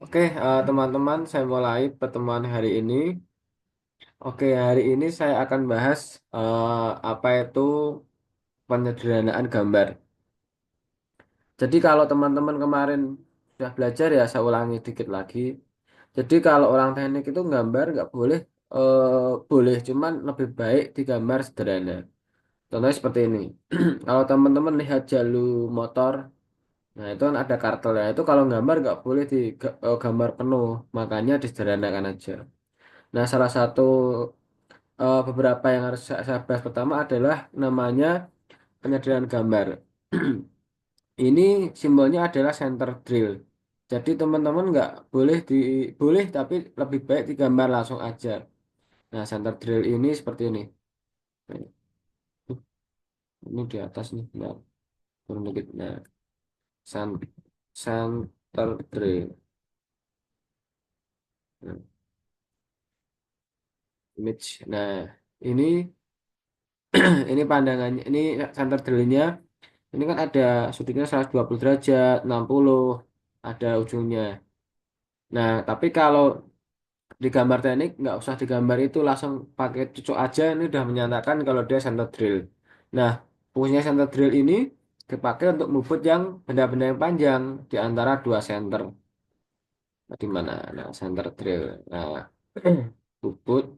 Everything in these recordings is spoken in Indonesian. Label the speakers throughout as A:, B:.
A: Oke, teman-teman, saya mulai pertemuan hari ini. Oke, hari ini saya akan bahas apa itu penyederhanaan gambar. Jadi kalau teman-teman kemarin sudah belajar ya, saya ulangi dikit lagi. Jadi kalau orang teknik itu gambar nggak boleh, boleh, cuman lebih baik digambar sederhana. Contohnya seperti ini. Kalau teman-teman lihat jalur motor, nah itu kan ada kartelnya. Itu kalau gambar nggak boleh digambar penuh, makanya disederhanakan aja. Nah, salah satu beberapa yang harus saya bahas pertama adalah namanya penyederhanaan gambar. Ini simbolnya adalah center drill. Jadi teman-teman nggak boleh boleh tapi lebih baik digambar langsung aja. Nah, center drill ini seperti ini. Ini di atas nih. Nah, turun dikit. Nah, cen- center drill. Nah, image. Nah, ini ini pandangannya. Ini center drillnya. Ini kan ada sudutnya 120 derajat, 60, ada ujungnya. Nah, tapi kalau di gambar teknik nggak usah digambar itu langsung pakai cucuk aja ini udah menyatakan kalau dia center drill. Nah, fungsinya center drill ini dipakai untuk membuat yang benda-benda yang panjang di antara dua center. Nah, di mana? Nah, center drill. Nah, bubut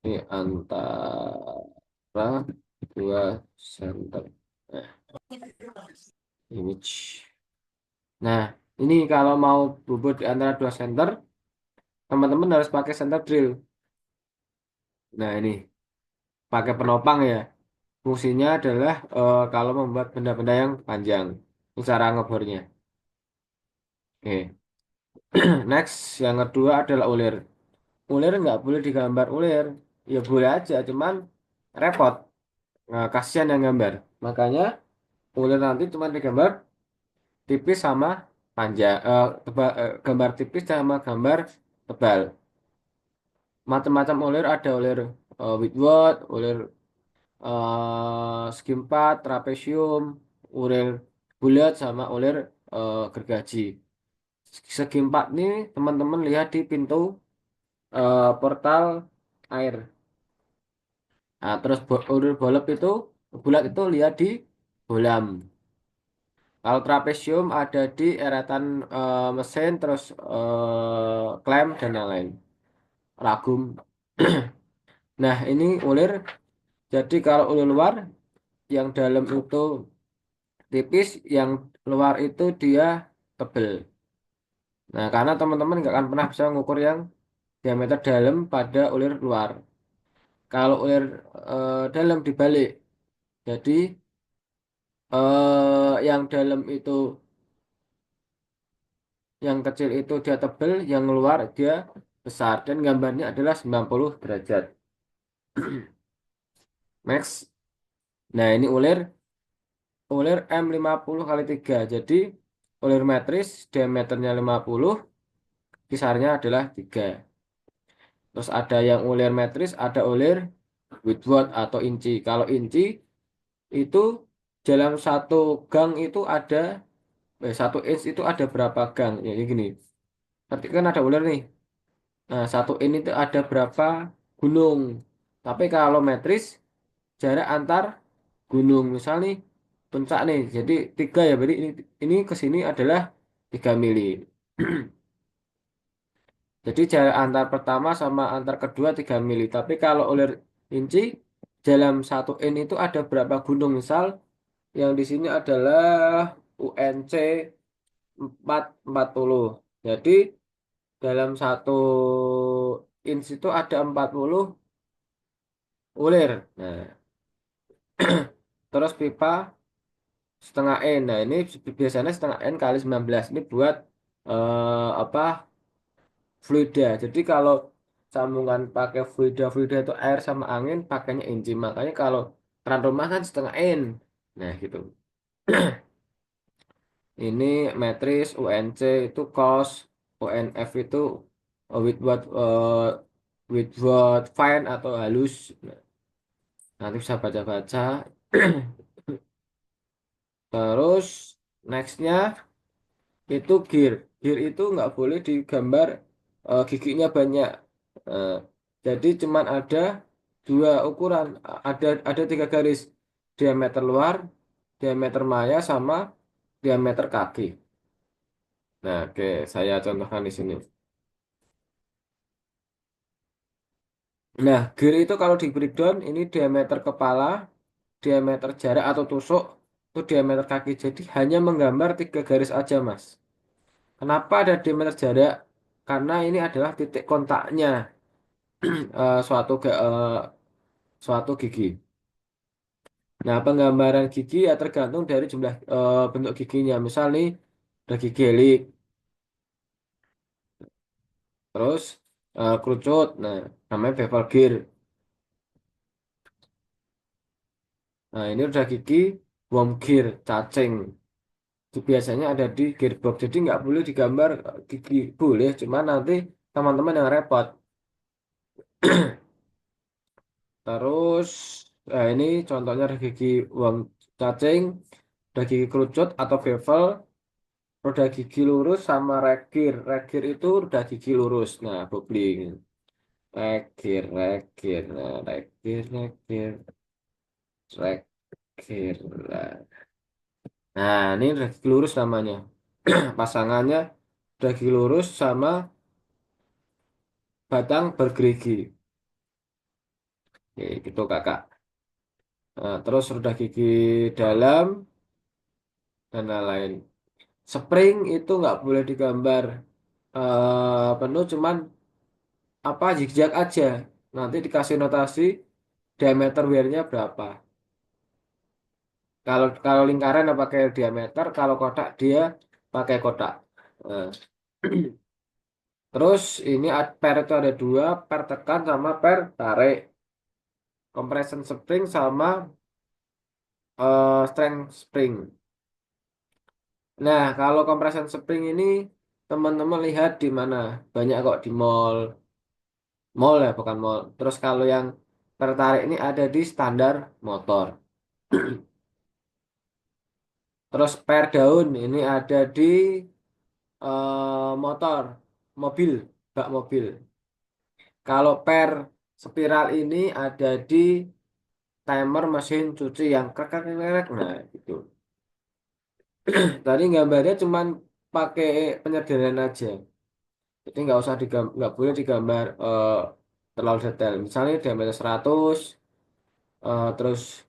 A: di antara dua center. Nah, image. Nah, ini kalau mau bubut di antara dua center, teman-teman harus pakai center drill. Nah, ini pakai penopang ya. Fungsinya adalah kalau membuat benda-benda yang panjang. Ini cara ngebornya. Oke. Next, yang kedua adalah ulir. Ulir nggak boleh digambar ulir. Ya boleh aja, cuman repot. Nah, kasihan yang gambar. Makanya ulir nanti cuma digambar tipis sama panjang. Gambar tipis sama gambar tebal. Macam-macam ulir ada ulir Whitworth, ulir skimpat, trapesium, ulir bulat sama ulir gergaji. Segi empat nih teman-teman lihat di pintu portal air. Nah, terus ulir bolep itu bulat itu lihat di bolam. Kalau trapesium ada di eretan mesin terus klem dan yang lain. Ragum. Nah, ini ulir. Jadi kalau ulir luar yang dalam itu tipis, yang luar itu dia tebel. Nah, karena teman-teman nggak akan pernah bisa mengukur yang diameter dalam pada ulir luar. Kalau ulir dalam dibalik, jadi yang dalam itu, yang kecil itu dia tebal, yang luar dia besar. Dan gambarnya adalah 90 derajat. Max. Nah, ini ulir M50 kali 3. Jadi, ulir metris diameternya 50, kisarnya adalah 3. Terus ada yang ulir metris, ada ulir Whitworth atau inci. Kalau inci itu dalam satu gang itu ada 1 inch itu ada berapa gang? Ya ini gini. Tapi kan ada ulir nih. Nah, 1 inch itu ada berapa gunung? Tapi kalau metris jarak antar gunung misal nih puncak nih. Jadi 3 ya. Berarti ini ke sini adalah 3 mili. Jadi jarak antar pertama sama antar kedua 3 mili. Tapi kalau ulir inci dalam 1 inch itu ada berapa gunung? Misal yang di sini adalah UNC 440. Jadi dalam 1 inch itu ada 40 ulir. Nah, terus pipa setengah N. Nah, ini biasanya setengah N kali 19. Ini buat apa? Fluida. Jadi kalau sambungan pakai fluida itu air sama angin pakainya inci. Makanya kalau keran rumah kan setengah N. Nah, gitu. Ini matris UNC itu cos, UNF itu with what fine atau halus. Nah, nanti bisa baca-baca. Terus Nextnya itu gear. Gear itu nggak boleh digambar giginya banyak. Eh, jadi cuman ada dua ukuran, ada tiga garis, diameter luar, diameter maya, sama diameter kaki. Nah, oke, saya contohkan di sini. Nah, gear itu kalau di breakdown ini diameter kepala, diameter jarak atau tusuk, itu diameter kaki. Jadi hanya menggambar tiga garis aja, Mas. Kenapa ada diameter jarak? Karena ini adalah titik kontaknya suatu gigi. Nah, penggambaran gigi ya tergantung dari jumlah bentuk giginya. Misal nih, ada gigi helic, terus kerucut. Nah, namanya bevel gear. Nah, ini udah gigi worm gear, cacing. Itu biasanya ada di gearbox. Jadi nggak boleh digambar gigi. Boleh, cuma nanti teman-teman yang repot. Terus, ini contohnya ada gigi worm cacing, ada gigi kerucut atau bevel, roda gigi lurus sama regir. Regir itu roda gigi lurus. Nah, bobling. Regir, regir. Nah, regir, regir, regir. Nah, ini roda gigi lurus namanya. Pasangannya roda gigi lurus sama batang bergerigi. Oke, gitu kakak. Nah, terus roda gigi dalam dan lain-lain. Spring itu nggak boleh digambar penuh, cuman apa zigzag aja. Nanti dikasih notasi diameter wearnya berapa. Kalau kalau lingkaran dia pakai diameter, kalau kotak dia pakai kotak. Nah, terus ini per itu ada dua, per tekan sama per tarik. Compression spring sama strength spring. Nah, kalau compression spring ini teman-teman lihat di mana? Banyak kok di mall. Mall ya, bukan mall. Terus kalau yang tertarik ini ada di standar motor. Terus per daun ini ada di motor, mobil, bak mobil. Kalau per spiral ini ada di timer mesin cuci yang krek krek krek, krek. Nah, gitu. Tadi gambarnya cuman pakai penyederhanaan aja. Jadi nggak boleh digambar terlalu detail. Misalnya diameter 100, terus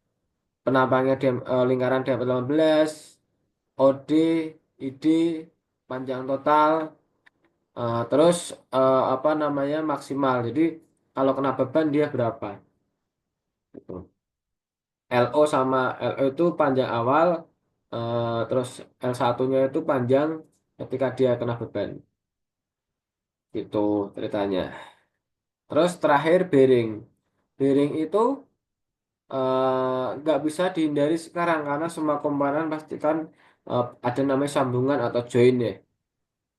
A: penampangnya lingkaran diameter 15, OD, ID, panjang total, terus apa namanya maksimal. Jadi kalau kena beban dia berapa? Gitu. LO sama LO itu panjang awal, terus L1-nya itu panjang ketika dia kena beban. Itu ceritanya. Terus terakhir bearing. Bearing itu nggak bisa dihindari sekarang karena semua komponen pasti kan ada namanya sambungan atau join ya.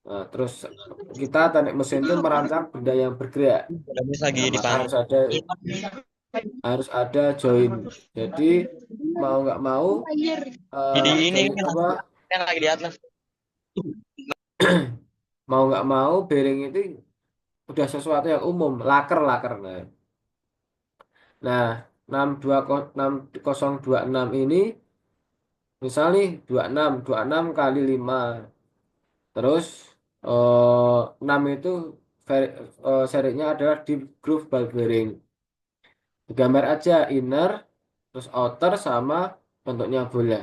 A: Terus kita teknik mesin itu merancang benda yang bergerak.
B: Habis lagi
A: Nah,
B: di
A: maka
B: pan
A: harus ada join. Jadi mau nggak mau
B: jadi ini
A: join apa
B: kan lagi di atlas.
A: mau nggak mau bearing itu udah sesuatu yang umum, laker laker. Nah, 6026 ini misal nih 26 kali 5. Terus 6 itu serinya adalah deep groove ball bearing. Digambar aja inner, terus outer sama bentuknya bola.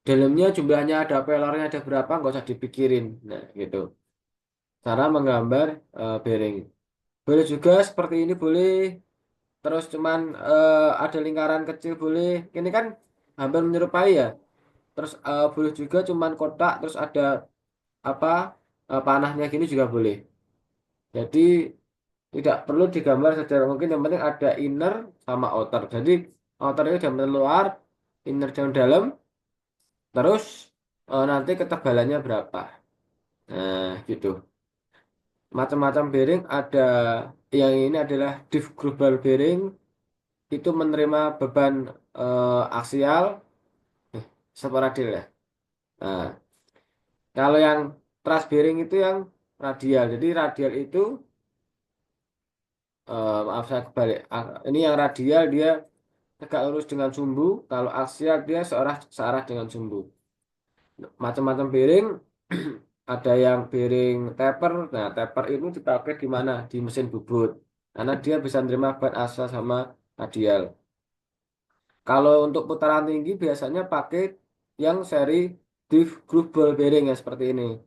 A: Dalamnya jumlahnya ada pelornya ada berapa nggak usah dipikirin. Nah, gitu. Cara menggambar bearing. Boleh juga seperti ini boleh. Terus cuman ada lingkaran kecil boleh. Ini kan hampir menyerupai ya. Terus boleh juga cuman kotak terus ada apa panahnya gini juga boleh. Jadi tidak perlu digambar secara mungkin yang penting ada inner sama outer. Jadi outer itu diameter luar, inner yang dalam, terus nanti ketebalannya berapa. Nah, gitu. Macam-macam bearing ada yang ini adalah diff global bearing itu menerima beban aksial sporadil ya. Nah, kalau yang truss bearing itu yang radial. Jadi radial itu, maaf saya kebalik. Ini yang radial dia tegak lurus dengan sumbu. Kalau aksial dia searah dengan sumbu. Macam-macam bearing, ada yang bearing taper. Nah, taper itu dipakai di mana? Di mesin bubut. Karena dia bisa menerima ban aksial sama radial. Kalau untuk putaran tinggi biasanya pakai yang seri diff groove ball bearing ya seperti ini.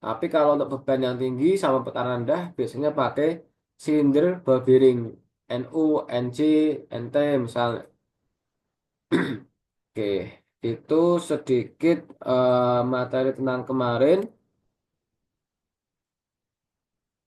A: Tapi kalau untuk beban yang tinggi sama putaran rendah biasanya pakai silinder ball bearing NU, NC, NT misalnya. Oke, itu sedikit materi tentang kemarin.